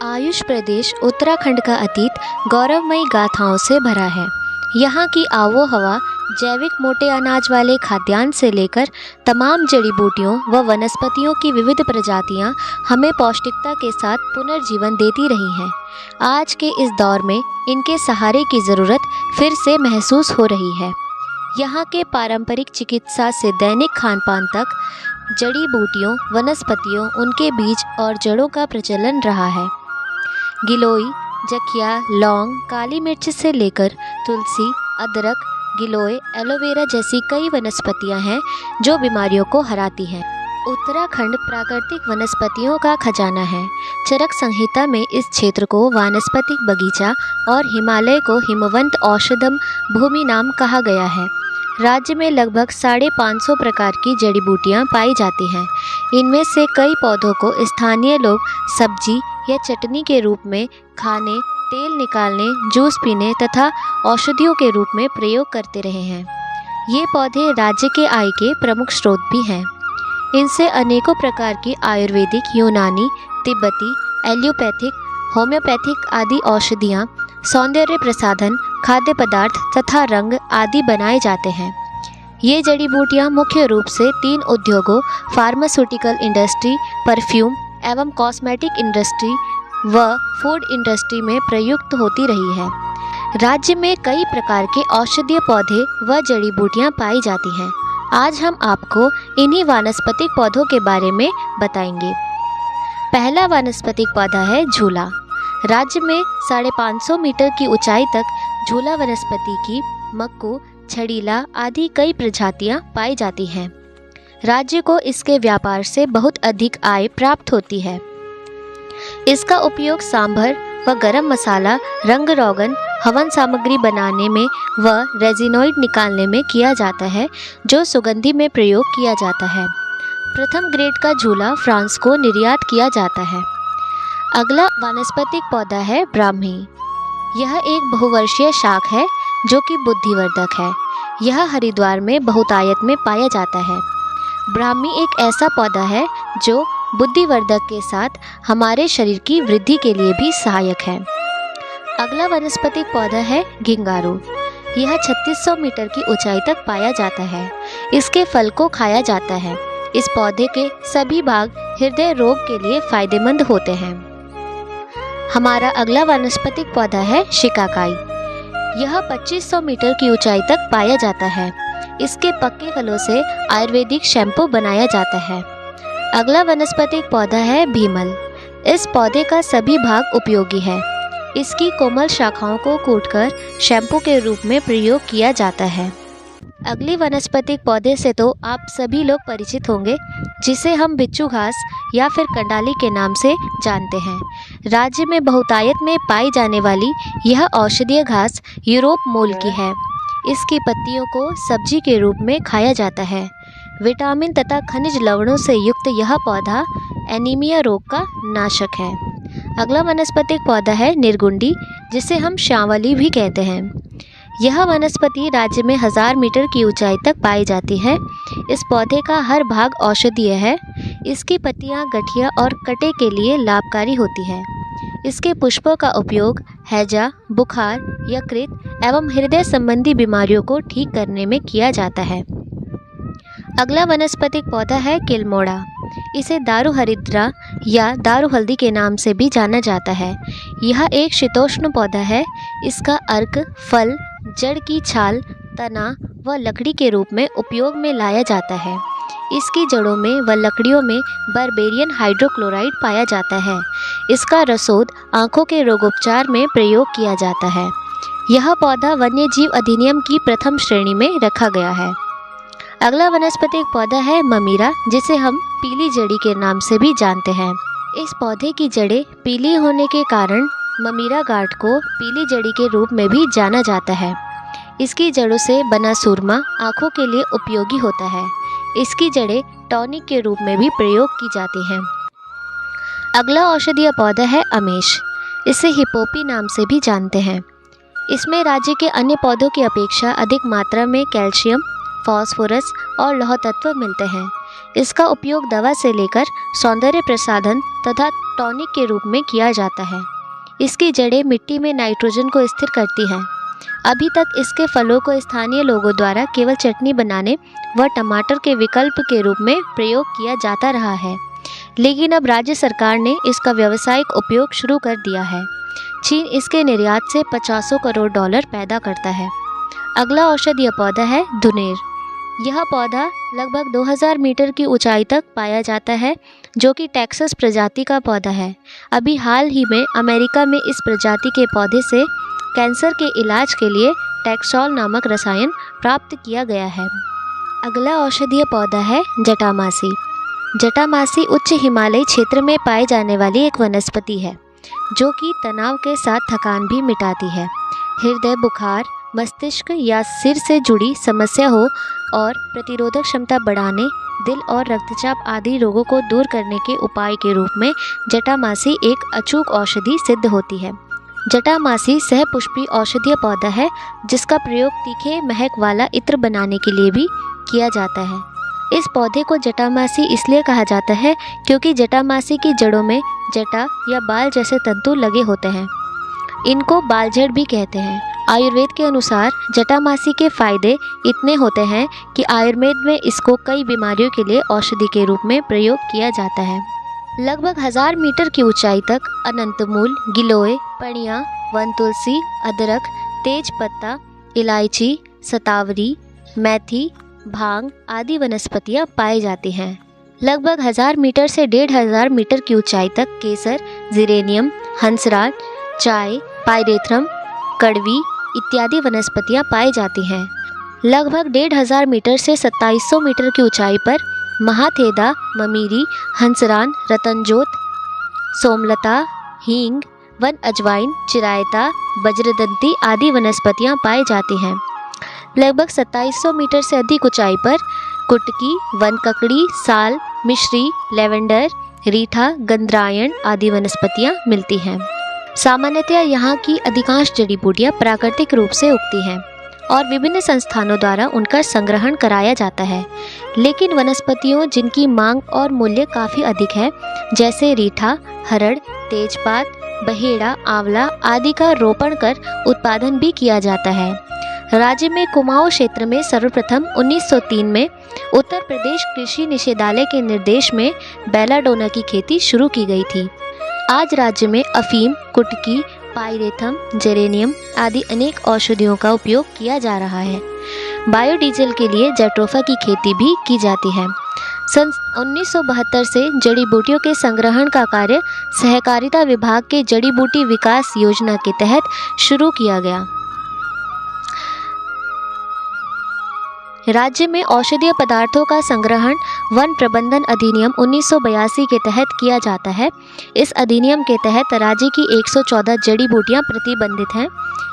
आयुष प्रदेश उत्तराखंड का अतीत गौरवमयी गाथाओं से भरा है। यहाँ की आबो हवा जैविक मोटे अनाज वाले खाद्यान्न से लेकर तमाम जड़ी बूटियों व वनस्पतियों की विविध प्रजातियाँ हमें पौष्टिकता के साथ पुनर्जीवन देती रही हैं। आज के इस दौर में इनके सहारे की ज़रूरत फिर से महसूस हो रही है। यहाँ के पारंपरिक चिकित्सा से दैनिक खान पान तक जड़ी बूटियों, वनस्पतियों, उनके बीज और जड़ों का प्रचलन रहा है। गिलोय, जखिया, लौंग, काली मिर्च से लेकर तुलसी, अदरक, गिलोय, एलोवेरा जैसी कई वनस्पतियां हैं जो बीमारियों को हराती हैं। उत्तराखंड प्राकृतिक वनस्पतियों का खजाना है। चरक संहिता में इस क्षेत्र को वानस्पतिक बगीचा और हिमालय को हिमवंत औषधम भूमि नाम कहा गया है। राज्य में लगभग 550 प्रकार की जड़ी बूटियाँ पाई जाती हैं। इनमें से कई पौधों को स्थानीय लोग सब्जी या चटनी के रूप में खाने, तेल निकालने, जूस पीने तथा औषधियों के रूप में प्रयोग करते रहे हैं। ये पौधे राज्य के आय के प्रमुख स्रोत भी हैं। इनसे अनेकों प्रकार की आयुर्वेदिक, यूनानी, तिब्बती, एलोपैथिक, होम्योपैथिक आदि औषधियाँ, सौंदर्य प्रसाधन, खाद्य पदार्थ तथा रंग आदि बनाए जाते हैं। ये जड़ी बूटियाँ मुख्य रूप से 3 उद्योगों फार्मास्यूटिकल इंडस्ट्री, परफ्यूम एवं कॉस्मेटिक इंडस्ट्री व फूड इंडस्ट्री में प्रयुक्त होती रही है। राज्य में कई प्रकार के औषधीय पौधे व जड़ी बूटियाँ पाई जाती हैं। आज हम आपको इन्हीं वानस्पतिक पौधों के बारे में बताएंगे। पहला वानस्पतिक पौधा है झूला। राज्य में 550 मीटर की ऊंचाई तक झूला वनस्पति की मक्कू, छड़ीला आदि कई प्रजातियां पाई जाती हैं। राज्य को इसके व्यापार से बहुत अधिक आय प्राप्त होती है। इसका उपयोग सांभर व गरम मसाला, रंग रोगन, हवन सामग्री बनाने में व रेजिनॉइड निकालने में किया जाता है, जो सुगंधि में प्रयोग किया जाता है। प्रथम ग्रेड का झूला फ्रांस को निर्यात किया जाता है। अगला वानस्पतिक पौधा है ब्राह्मी। यह एक बहुवर्षीय शाक है जो कि बुद्धिवर्धक है। यह हरिद्वार में बहुतायत में पाया जाता है। ब्राह्मी एक ऐसा पौधा है जो बुद्धिवर्धक के साथ हमारे शरीर की वृद्धि के लिए भी सहायक है। अगला वनस्पतिक पौधा है घिंगारू। यह 3600 मीटर की ऊंचाई तक पाया जाता है। इसके फल को खाया जाता है। इस पौधे के सभी भाग हृदय रोग के लिए फायदेमंद होते हैं। हमारा अगला वानस्पतिक पौधा है शिकाकाई। यह 2500 मीटर की ऊंचाई तक पाया जाता है। इसके पक्के फलों से आयुर्वेदिक शैम्पू बनाया जाता है। अगला वनस्पतिक पौधा है भीमल। इस पौधे का सभी भाग उपयोगी है। इसकी कोमल शाखाओं को कूटकर शैम्पू के रूप में प्रयोग किया जाता है। अगली वनस्पतिक पौधे से तो आप सभी लोग परिचित होंगे, जिसे हम बिच्छू घास या फिर कंडाली के नाम से जानते हैं। राज्य में बहुतायत में पाई जाने वाली यह औषधीय घास यूरोप मूल की है। इसकी पत्तियों को सब्जी के रूप में खाया जाता है। विटामिन तथा खनिज लवणों से युक्त यह पौधा एनीमिया रोग का नाशक है। अगला वनस्पतिक पौधा है निर्गुंडी, जिसे हम श्यावली भी कहते हैं। यह वनस्पति राज्य में 1000 मीटर की ऊंचाई तक पाई जाती है। इस पौधे का हर भाग औषधीय है। इसकी पत्तियां गठिया और कटे के लिए लाभकारी होती है। इसके पुष्पों का उपयोग हैजा, बुखार, यकृत एवं हृदय संबंधी बीमारियों को ठीक करने में किया जाता है। अगला वनस्पतिक पौधा है किलमोड़ा। इसे दारू हरिद्रा या दारू हल्दी के नाम से भी जाना जाता है। यह एक शीतोष्ण पौधा है। इसका अर्क, फल, जड़ की छाल, तना व लकड़ी के रूप में उपयोग में लाया जाता है। इसकी जड़ों में व लकड़ियों में बर्बेरियन हाइड्रोक्लोराइड पाया जाता है। इसका रसोद आँखों के रोगोपचार में प्रयोग किया जाता है। यह पौधा वन्य जीव अधिनियम की प्रथम श्रेणी में रखा गया है। अगला वनस्पतिक पौधा है ममीरा, जिसे हम पीली जड़ी के नाम से भी जानते हैं। इस पौधे की जड़ें पीली होने के कारण ममीरा गार्ड को पीली जड़ी के रूप में भी जाना जाता है। इसकी जड़ों से बना सूरमा आँखों के लिए उपयोगी होता है। इसकी जड़ें टॉनिक के रूप में भी प्रयोग की जाती हैं। अगला औषधीय पौधा है अमेश। इसे हिपोपी नाम से भी जानते हैं। इसमें राज्य के अन्य पौधों की अपेक्षा अधिक मात्रा में कैल्शियम, फास्फोरस और लौह तत्व मिलते हैं। इसका उपयोग दवा से लेकर सौंदर्य प्रसाधन तथा टॉनिक के रूप में किया जाता है। इसकी जड़ें मिट्टी में नाइट्रोजन को स्थिर करती हैं। अभी तक इसके फलों को स्थानीय लोगों द्वारा केवल चटनी बनाने व टमाटर के विकल्प के रूप में प्रयोग किया जाता रहा है, लेकिन अब राज्य सरकार ने इसका व्यावसायिक उपयोग शुरू कर दिया है। चीन इसके निर्यात से 50 करोड़ डॉलर पैदा करता है। अगला औषधीय पौधा है धुनेर। यह पौधा लगभग 2000 मीटर की ऊंचाई तक पाया जाता है, जो कि टेक्सास प्रजाति का पौधा है। अभी हाल ही में अमेरिका में इस प्रजाति के पौधे से कैंसर के इलाज के लिए टैक्सोल नामक रसायन प्राप्त किया गया है। अगला औषधीय पौधा है जटामासी। जटामासी उच्च हिमालयी क्षेत्र में पाई जाने वाली एक वनस्पति है, जो कि तनाव के साथ थकान भी मिटाती है। हृदय, बुखार, मस्तिष्क या सिर से जुड़ी समस्या हो और प्रतिरोधक क्षमता बढ़ाने, दिल और रक्तचाप आदि रोगों को दूर करने के उपाय के रूप में जटामासी एक अचूक औषधि सिद्ध होती है। जटामासी सहपुष्पी औषधीय पौधा है, जिसका प्रयोग तीखे महक वाला इत्र बनाने के लिए भी किया जाता है। इस पौधे को जटामासी इसलिए कहा जाता है क्योंकि जटामासी की जड़ों में जटा या बाल जैसे तंतु लगे होते हैं। इनको बालझड़ भी कहते हैं। आयुर्वेद के अनुसार जटामासी के फायदे इतने होते हैं कि आयुर्वेद में इसको कई बीमारियों के लिए औषधि के रूप में प्रयोग किया जाता है। लगभग 1000 मीटर की ऊंचाई तक अनंतमूल, गिलोय, पणिया, वन तुलसी, अदरक, तेज पत्ता, इलायची, सतावरी, मेथी, भांग आदि वनस्पतियां पाई जाती हैं। लगभग 1000 मीटर से 1500 मीटर की ऊंचाई तक केसर, जीरेनियम, हंसराज, चाय, पायरेथ्रम, कड़वी इत्यादि वनस्पतियां पाई जाती हैं। लगभग 1500 मीटर से 2700 मीटर की ऊंचाई पर महाथेदा, ममीरी, हंसरान, रतनजोत, सोमलता, हींग, वन अजवाइन, चिरायता, वज्रदंती आदि वनस्पतियां पाई जाती हैं। लगभग 2700 मीटर से अधिक ऊंचाई पर कुटकी, वन ककड़ी, साल, मिश्री, लेवेंडर, रीठा, गंधरायण आदि वनस्पतियां मिलती हैं। सामान्यतः यहाँ की अधिकांश जड़ी बूटियाँ प्राकृतिक रूप से उगती हैं और विभिन्न संस्थानों द्वारा उनका संग्रहण कराया जाता है, लेकिन वनस्पतियों जिनकी मांग और मूल्य काफ़ी अधिक है, जैसे रीठा, हरड़, तेजपात, बहेड़ा, आंवला आदि का रोपण कर उत्पादन भी किया जाता है। राज्य में कुमाऊं क्षेत्र में सर्वप्रथम 1903 में उत्तर प्रदेश कृषि निषेधालय के निर्देश में बेलाडोना की खेती शुरू की गई थी। आज राज्य में अफीम, कुटकी, पायरेथम, जेरेनियम आदि अनेक औषधियों का उपयोग किया जा रहा है। बायोडीजल के लिए जट्रोफा की खेती भी की जाती है। सन 1972 से जड़ी बूटियों के संग्रहण का कार्य सहकारिता विभाग के जड़ी बूटी विकास योजना के तहत शुरू किया गया। राज्य में औषधीय पदार्थों का संग्रहण वन प्रबंधन अधिनियम 1982 के तहत किया जाता है। इस अधिनियम के तहत राज्य की 114 जड़ी बूटियां प्रतिबंधित हैं।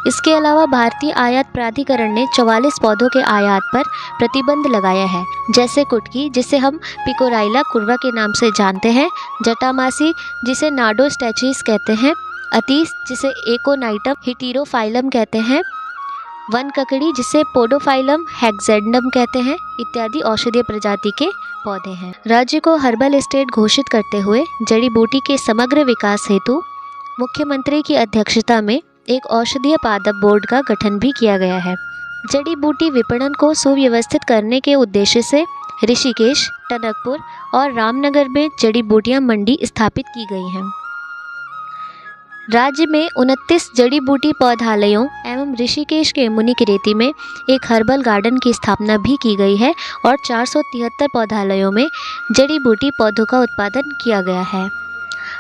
इसके अलावा भारतीय आयात प्राधिकरण ने 44 पौधों के आयात पर प्रतिबंध लगाया है, जैसे कुटकी जिसे हम पिकोराइला कुर्वा के नाम से जानते हैं, जटामासी जिसे नाडो स्टैचीज कहते हैं, अतीस जिसे एकोनाइटम हिटीरोफाइलम कहते हैं, वन ककड़ी जिसे पोडोफाइलम हेक्सेंडम कहते हैं इत्यादि औषधीय प्रजाति के पौधे हैं। राज्य को हर्बल स्टेट घोषित करते हुए जड़ी बूटी के समग्र विकास हेतु मुख्यमंत्री की अध्यक्षता में एक औषधीय पादप बोर्ड का गठन भी किया गया है। जड़ी बूटी विपणन को सुव्यवस्थित करने के उद्देश्य से ऋषिकेश, टनकपुर और रामनगर में जड़ी बूटियां मंडी स्थापित की गई हैं। राज्य में 29 जड़ी बूटी पौधालयों एवं ऋषिकेश के मुनिकीरेती में एक हर्बल गार्डन की स्थापना भी की गई है और 473 पौधालयों में जड़ी बूटी पौधों का उत्पादन किया गया है।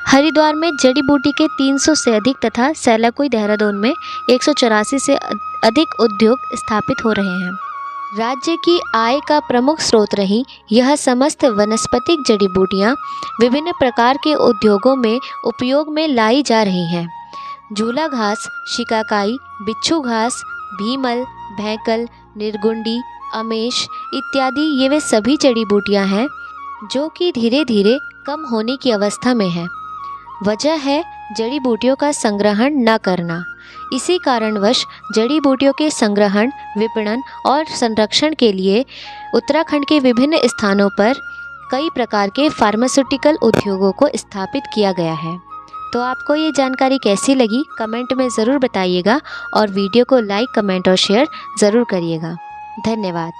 हरिद्वार में जड़ी बूटी के 300 से अधिक तथा सैलाकुई देहरादून में 184 से अधिक उद्योग स्थापित हो रहे हैं। राज्य की आय का प्रमुख स्रोत रही यह समस्त वनस्पतिक जड़ी बूटियाँ विभिन्न प्रकार के उद्योगों में उपयोग में लाई जा रही हैं। झूला घास, शिकाकाई, बिच्छू घास, भीमल, भैंकल, निर्गुंडी, अमेश इत्यादि ये वे सभी जड़ी बूटियाँ हैं जो कि धीरे धीरे कम होने की अवस्था में है। वजह है जड़ी बूटियों का संग्रहण न करना। इसी कारणवश जड़ी बूटियों के संग्रहण, विपणन और संरक्षण के लिए उत्तराखंड के विभिन्न स्थानों पर कई प्रकार के फार्मास्यूटिकल उद्योगों को स्थापित किया गया है। तो आपको ये जानकारी कैसी लगी कमेंट में ज़रूर बताइएगा और वीडियो को लाइक, कमेंट और शेयर ज़रूर करिएगा। धन्यवाद।